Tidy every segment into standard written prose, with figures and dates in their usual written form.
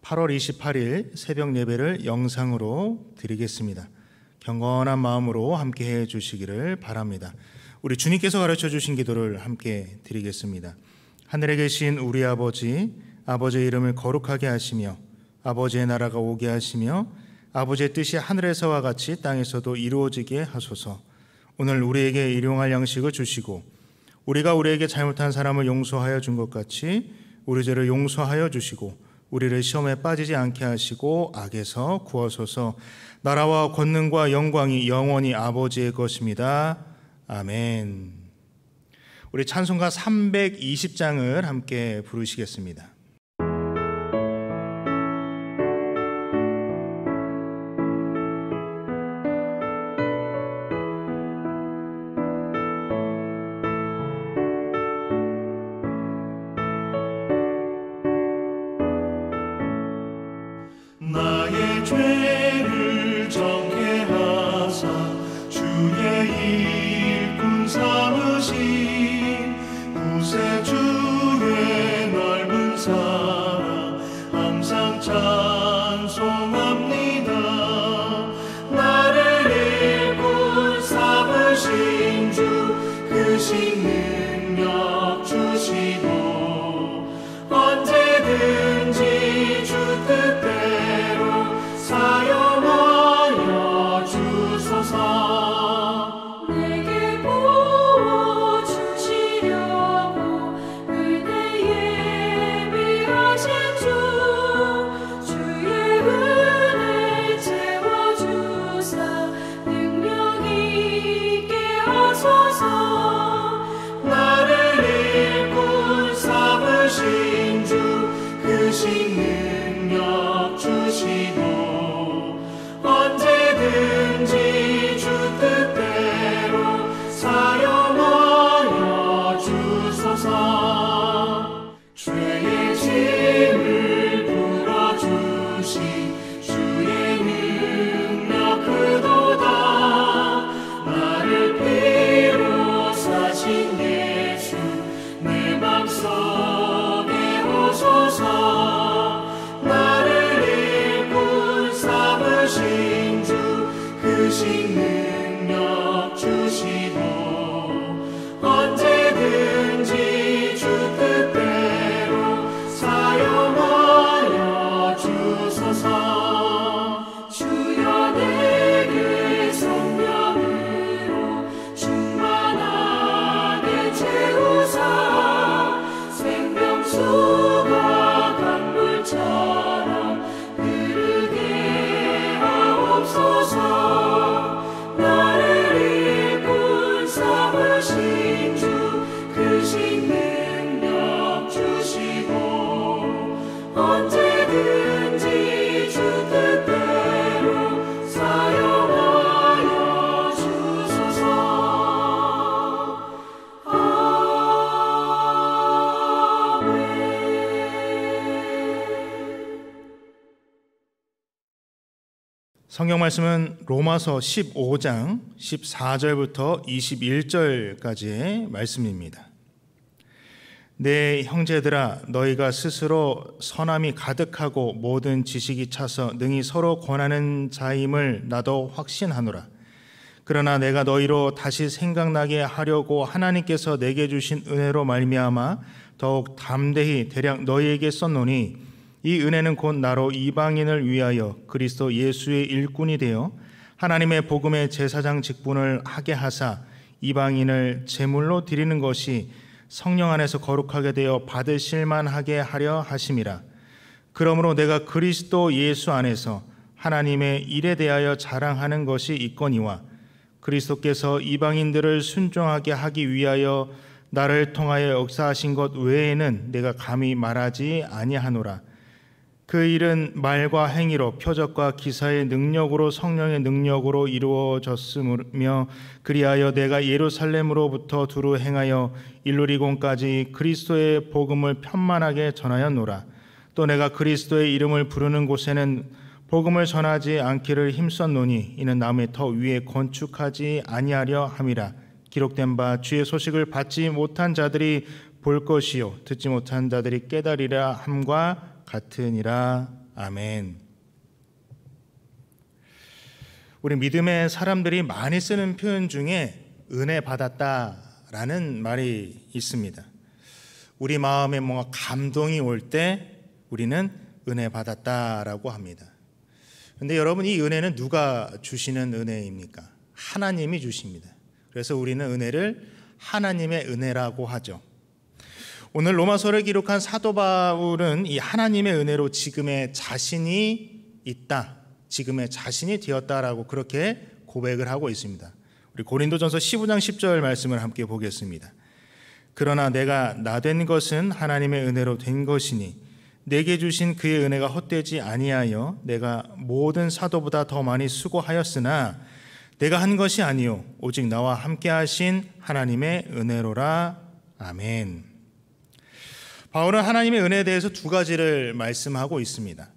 8월 28일 새벽 예배를 영상으로 드리겠습니다. 경건한 마음으로 함께 해 주시기를 바랍니다. 우리 주님께서 가르쳐 주신 기도를 함께 드리겠습니다. 하늘에 계신 우리 아버지, 아버지의 이름을 거룩하게 하시며 아버지의 나라가 오게 하시며 아버지의 뜻이 하늘에서와 같이 땅에서도 이루어지게 하소서. 오늘 우리에게 일용할 양식을 주시고 우리가 우리에게 잘못한 사람을 용서하여 준 것 같이 우리 죄를 용서하여 주시고 우리를 시험에 빠지지 않게 하시고 악에서 구하소서. 나라와 권능과 영광이 영원히 아버지의 것입니다. 아멘. 우리 찬송가 320장을 함께 부르시겠습니다. 나의 죄를 정케 하사 주의 일꾼 삼으신 구세주의 넓은 사랑 항상 찬송합니다. 나를 일꾼 삼으신 주 크신 능력 주시고 언제든지 주 뜻대로 사용하여 주소서. 내게 부어주시려고 은혜 예비하신 주 주의 은혜 채워주사 능력 있게 하소서. 나를 일꾼 삼으신 주 크신 능력 주시고 언제든지 주 뜻대로 사용하여 주소서. 죄의 짐을 풀어주신 주의 능력 크도다. 나를 피로 사신 예수 내 맘속에 오소서. 나를 일꾼 삼으신 주 크신 능력 주시고 언제든지 주 뜻대로 사용하여 주소서. 주여 내게 성령으로 충만하게 채우사 생명수가 강물처럼 흐르게 하옵소서. 나를 일꾼 삼으신 주 크신 능력 주시고 언제든지 주 뜻대로 사용하여 주소서. 성경 말씀은 로마서 15장 14절부터 21절까지의 말씀입니다. 내 형제들아, 너희가 스스로 선함이 가득하고 모든 지식이 차서 능히 서로 권하는 자임을 나도 확신하노라. 그러나 내가 너희로 다시 생각나게 하려고 하나님께서 내게 주신 은혜로 말미암아 더욱 담대히 대략 너희에게 썼노니 이 은혜는 곧 나로 이방인을 위하여 그리스도 예수의 일꾼이 되어 하나님의 복음의 제사장 직분을 하게 하사 이방인을 제물로 드리는 것이 성령 안에서 거룩하게 되어 받으실 만하게 하려 하심이라. 그러므로 내가 그리스도 예수 안에서 하나님의 일에 대하여 자랑하는 것이 있거니와 그리스도께서 이방인들을 순종하게 하기 위하여 나를 통하여 역사하신 것 외에는 내가 감히 말하지 아니하노라. 그 일은 말과 행위로 표적과 기사의 능력으로 성령의 능력으로 이루어졌으며 그리하여 내가 예루살렘으로부터 두루 행하여 일루리곤까지 그리스도의 복음을 편만하게 전하였노라. 또 내가 그리스도의 이름을 부르는 곳에는 복음을 전하지 않기를 힘썼노니 이는 남의 터 위에 건축하지 아니하려 함이라. 기록된 바 주의 소식을 받지 못한 자들이 볼 것이요 듣지 못한 자들이 깨달으리라 함과 같으니라. 아멘. 우리 믿음의 사람들이 많이 쓰는 표현 중에 은혜 받았다라는 말이 있습니다. 우리 마음에 뭔가 감동이 올 때 우리는 은혜 받았다라고 합니다. 그런데 여러분, 이 은혜는 누가 주시는 은혜입니까? 하나님이 주십니다. 그래서 우리는 은혜를 하나님의 은혜라고 하죠. 오늘 로마서를 기록한 사도 바울은 이 하나님의 은혜로 지금의 자신이 있다, 지금의 자신이 되었다라고 그렇게 고백을 하고 있습니다. 우리 고린도전서 15장 10절 말씀을 함께 보겠습니다. 그러나 내가 나 된 것은 하나님의 은혜로 된 것이니 내게 주신 그의 은혜가 헛되지 아니하여 내가 모든 사도보다 더 많이 수고하였으나 내가 한 것이 아니요 오직 나와 함께 하신 하나님의 은혜로라. 아멘. 바울은 하나님의 은혜에 대해서 두 가지를 말씀하고 있습니다.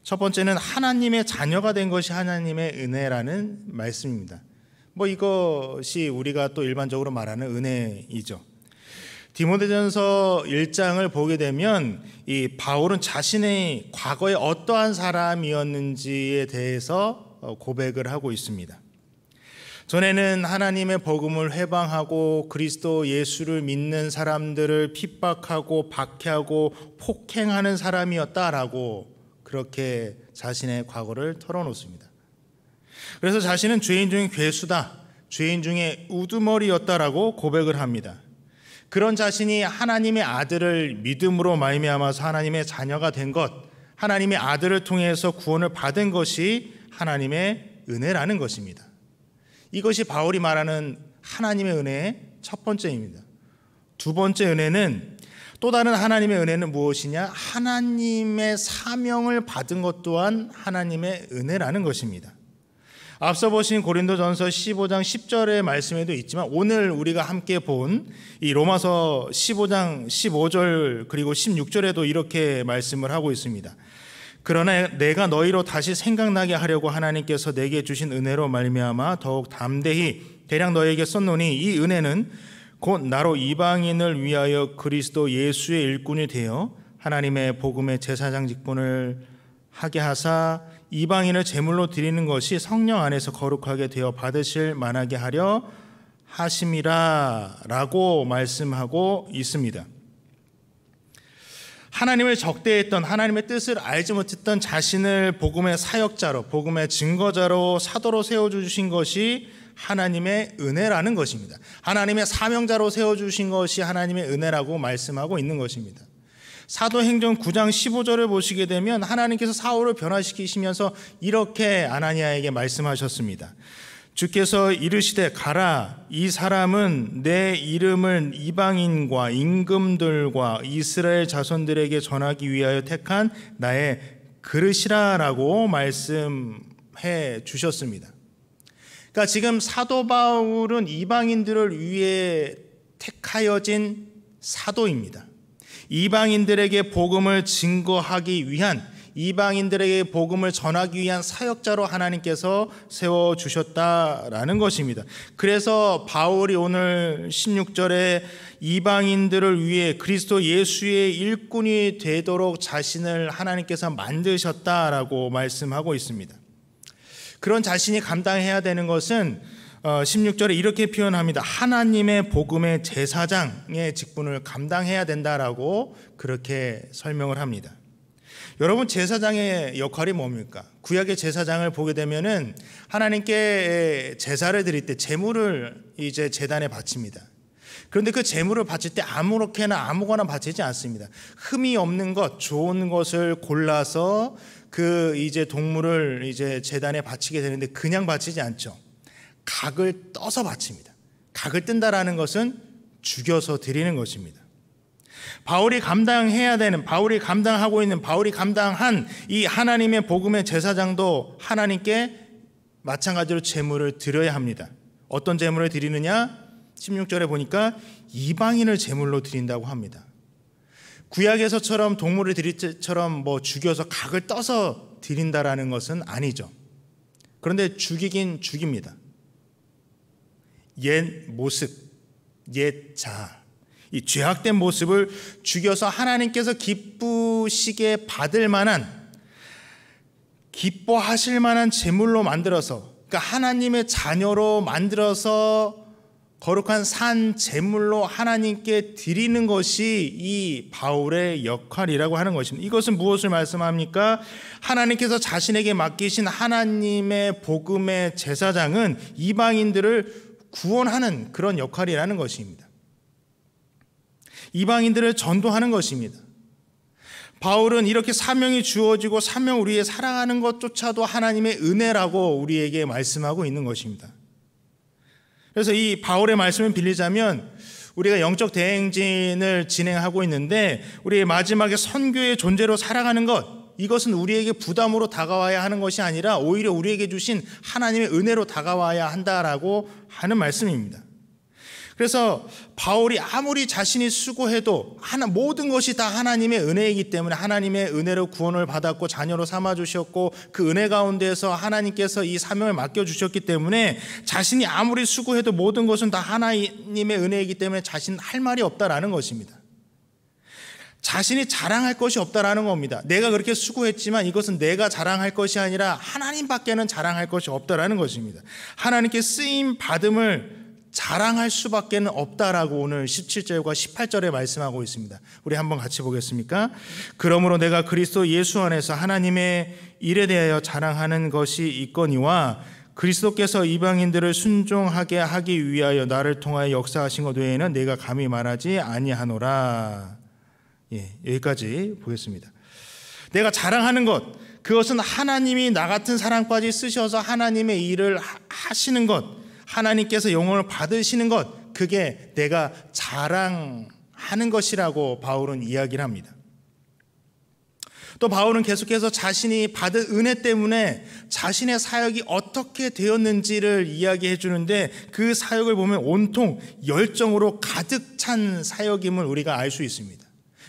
첫 번째는 하나님의 자녀가 된 것이 하나님의 은혜라는 말씀입니다. 이것이 우리가 또 일반적으로 말하는 은혜이죠. 디모데전서 1장을 보게 되면 이 바울은 자신의 과거에 어떠한 사람이었는지에 대해서 고백을 하고 있습니다. 전에는 하나님의 복음을 회방하고 그리스도 예수를 믿는 사람들을 핍박하고 박해하고 폭행하는 사람이었다라고 그렇게 자신의 과거를 털어놓습니다. 그래서 자신은 죄인 중에 괴수다, 죄인 중에 우두머리였다라고 고백을 합니다. 그런 자신이 하나님의 아들을 믿음으로 말미암아서 하나님의 자녀가 된 것, 하나님의 아들을 통해서 구원을 받은 것이 하나님의 은혜라는 것입니다. 이것이 바울이 말하는 하나님의 은혜의 첫 번째입니다. 두 번째 은혜는, 또 다른 하나님의 은혜는 무엇이냐? 하나님의 사명을 받은 것 또한 하나님의 은혜라는 것입니다. 앞서 보신 고린도전서 15장 10절의 말씀에도 있지만 오늘 우리가 함께 본 이 로마서 15장 15절 그리고 16절에도 이렇게 말씀을 하고 있습니다. 그러나 내가 너희로 다시 생각나게 하려고 하나님께서 내게 주신 은혜로 말미암아 더욱 담대히 대량 너희에게 썼노니 이 은혜는 곧 나로 이방인을 위하여 그리스도 예수의 일꾼이 되어 하나님의 복음의 제사장 직분을 하게 하사 이방인을 제물로 드리는 것이 성령 안에서 거룩하게 되어 받으실 만하게 하려 하심이라 라고 말씀하고 있습니다. 하나님을 적대했던, 하나님의 뜻을 알지 못했던 자신을 복음의 사역자로, 복음의 증거자로, 사도로 세워주신 것이 하나님의 은혜라는 것입니다. 하나님의 사명자로 세워주신 것이 하나님의 은혜라고 말씀하고 있는 것입니다. 사도행전 9장 15절을 보시게 되면 하나님께서 사울을 변화시키시면서 이렇게 아나니아에게 말씀하셨습니다. 주께서 이르시되 가라, 이 사람은 내 이름을 이방인과 임금들과 이스라엘 자손들에게 전하기 위하여 택한 나의 그릇이라 라고 말씀해 주셨습니다. 그러니까 지금 사도 바울은 이방인들을 위해 택하여진 사도입니다. 이방인들에게 복음을 증거하기 위한, 이방인들에게 복음을 전하기 위한 사역자로 하나님께서 세워주셨다라는 것입니다. 그래서 바울이 오늘 16절에 이방인들을 위해 그리스도 예수의 일꾼이 되도록 자신을 하나님께서 만드셨다라고 말씀하고 있습니다. 그런 자신이 감당해야 되는 것은 16절에 이렇게 표현합니다. 하나님의 복음의 제사장의 직분을 감당해야 된다라고 그렇게 설명을 합니다. 여러분, 제사장의 역할이 뭡니까? 구약의 제사장을 보게 되면은 하나님께 제사를 드릴 때 제물을 이제 제단에 바칩니다. 그런데 그 제물을 바칠 때 아무거나 바치지 않습니다. 흠이 없는 것, 좋은 것을 골라서 그 이제 동물을 이제 제단에 바치게 되는데 그냥 바치지 않죠. 각을 떠서 바칩니다. 각을 뜬다라는 것은 죽여서 드리는 것입니다. 바울이 감당해야 되는, 바울이 감당하고 있는, 바울이 감당한 이 하나님의 복음의 제사장도 하나님께 마찬가지로 제물을 드려야 합니다. 어떤 제물을 드리느냐? 16절에 보니까 이방인을 제물로 드린다고 합니다. 구약에서처럼 동물을 드릴 때처럼 죽여서 각을 떠서 드린다라는 것은 아니죠. 그런데 죽이긴 죽입니다. 옛 모습, 옛 자아, 이 죄악된 모습을 죽여서 하나님께서 기쁘시게 받을 만한, 기뻐하실 만한 제물로 만들어서, 그러니까 하나님의 자녀로 만들어서 거룩한 산 제물로 하나님께 드리는 것이 이 바울의 역할이라고 하는 것입니다. 이것은 무엇을 말씀합니까? 하나님께서 자신에게 맡기신 하나님의 복음의 제사장은 이방인들을 구원하는 그런 역할이라는 것입니다. 이방인들을 전도하는 것입니다. 바울은 이렇게 사명이 주어지고 사명을 위해 살아가는 것조차도 하나님의 은혜라고 우리에게 말씀하고 있는 것입니다. 그래서 이 바울의 말씀을 빌리자면 우리가 영적 대행진을 진행하고 있는데 우리의 마지막에 선교의 존재로 살아가는 것, 이것은 우리에게 부담으로 다가와야 하는 것이 아니라 오히려 우리에게 주신 하나님의 은혜로 다가와야 한다라고 하는 말씀입니다. 그래서 바울이 아무리 자신이 수고해도 모든 것이 다 하나님의 은혜이기 때문에 하나님의 은혜로 구원을 받았고 자녀로 삼아주셨고 그 은혜 가운데에서 하나님께서 이 사명을 맡겨주셨기 때문에 자신이 아무리 수고해도 모든 것은 다 하나님의 은혜이기 때문에 자신 할 말이 없다라는 것입니다. 자신이 자랑할 것이 없다라는 겁니다. 내가 그렇게 수고했지만 이것은 내가 자랑할 것이 아니라 하나님밖에는 자랑할 것이 없다라는 것입니다. 하나님께 쓰임 받음을 자랑할 수밖에 없다라고 오늘 17절과 18절에 말씀하고 있습니다. 우리 한번 같이 보겠습니까? 그러므로 내가 그리스도 예수 안에서 하나님의 일에 대하여 자랑하는 것이 있거니와 그리스도께서 이방인들을 순종하게 하기 위하여 나를 통하여 역사하신 것 외에는 내가 감히 말하지 아니하노라. 여기까지 보겠습니다. 내가 자랑하는 것, 그것은 하나님이 나 같은 사람까지 쓰셔서 하나님의 일을 하시는 것, 하나님께서 영광을 받으시는 것, 그게 내가 자랑하는 것이라고 바울은 이야기를 합니다. 또 바울은 계속해서 자신이 받은 은혜 때문에 자신의 사역이 어떻게 되었는지를 이야기해 주는데 그 사역을 보면 온통 열정으로 가득 찬 사역임을 우리가 알 수 있습니다.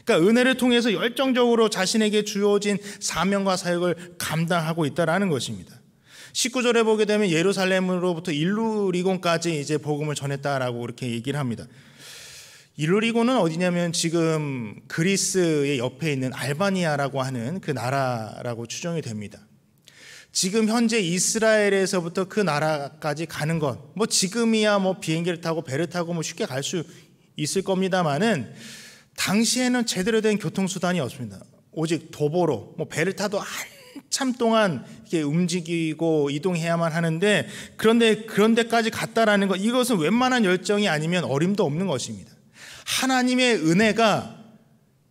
그러니까 은혜를 통해서 열정적으로 자신에게 주어진 사명과 사역을 감당하고 있다라는 것입니다. 19절에 보게 되면 예루살렘으로부터 일루리곤까지 이제 복음을 전했다라고 이렇게 얘기를 합니다. 일루리곤은 어디냐면 지금 그리스의 옆에 있는 알바니아라고 하는 그 나라라고 추정이 됩니다. 지금 현재 이스라엘에서부터 그 나라까지 가는 것, 뭐 지금이야 뭐 비행기를 타고 배를 타고 뭐 쉽게 갈 수 있을 겁니다만은 당시에는 제대로 된 교통수단이 없습니다. 오직 도보로 뭐 배를 타도 한참 동안 이렇게 움직이고 이동해야만 하는데 그런 데까지 갔다라는 것, 이것은 웬만한 열정이 아니면 어림도 없는 것입니다. 하나님의 은혜가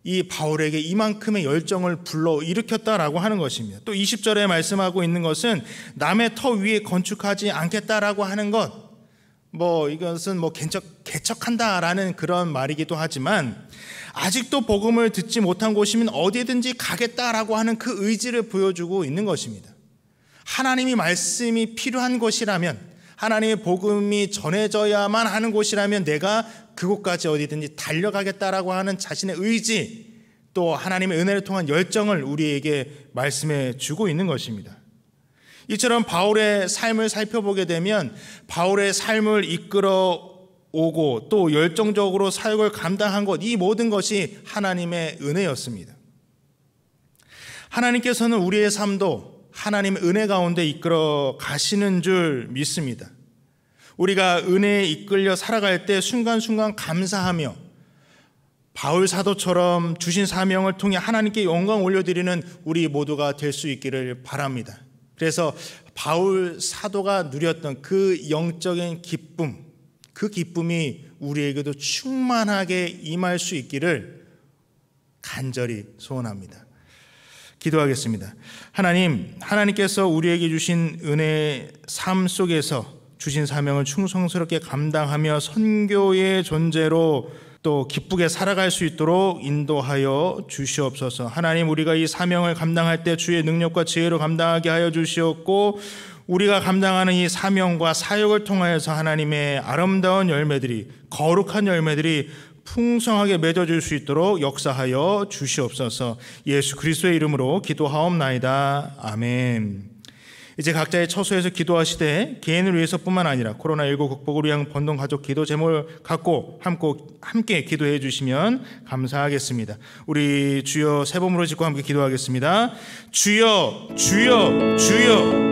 이 바울에게 이만큼의 열정을 불러일으켰다라고 하는 것입니다. 또 20절에 말씀하고 있는 것은 남의 터 위에 건축하지 않겠다라고 하는 것, 뭐 이것은 뭐 개척한다라는 그런 말이기도 하지만 아직도 복음을 듣지 못한 곳이면 어디든지 가겠다라고 하는 그 의지를 보여주고 있는 것입니다. 하나님이 말씀이 필요한 곳이라면, 하나님의 복음이 전해져야만 하는 곳이라면 내가 그곳까지 어디든지 달려가겠다라고 하는 자신의 의지, 또 하나님의 은혜를 통한 열정을 우리에게 말씀해 주고 있는 것입니다. 이처럼 바울의 삶을 살펴보게 되면 바울의 삶을 이끌어 오고 또 열정적으로 사역을 감당한 것, 이 모든 것이 하나님의 은혜였습니다. 하나님께서는 우리의 삶도 하나님의 은혜 가운데 이끌어 가시는 줄 믿습니다. 우리가 은혜에 이끌려 살아갈 때 순간순간 감사하며 바울 사도처럼 주신 사명을 통해 하나님께 영광 올려드리는 우리 모두가 될 수 있기를 바랍니다. 그래서 바울 사도가 누렸던 그 영적인 기쁨, 그 기쁨이 우리에게도 충만하게 임할 수 있기를 간절히 소원합니다. 기도하겠습니다. 하나님께서 우리에게 주신 은혜의 삶 속에서 주신 사명을 충성스럽게 감당하며 선교의 존재로 또 기쁘게 살아갈 수 있도록 인도하여 주시옵소서. 하나님, 우리가 이 사명을 감당할 때 주의 능력과 지혜로 감당하게 하여 주시옵고, 우리가 감당하는 이 사명과 사역을 통하여서 하나님의 아름다운 열매들이, 거룩한 열매들이 풍성하게 맺어질 수 있도록 역사하여 주시옵소서. 예수 그리스도의 이름으로 기도하옵나이다. 아멘. 이제 각자의 처소에서 기도하시되 개인을 위해서뿐만 아니라 코로나19 극복을 위한 번동 가족 기도 제목을 갖고 함께 기도해 주시면 감사하겠습니다. 우리 주여 세 번으로 짓고 함께 기도하겠습니다. 주여 주여 주여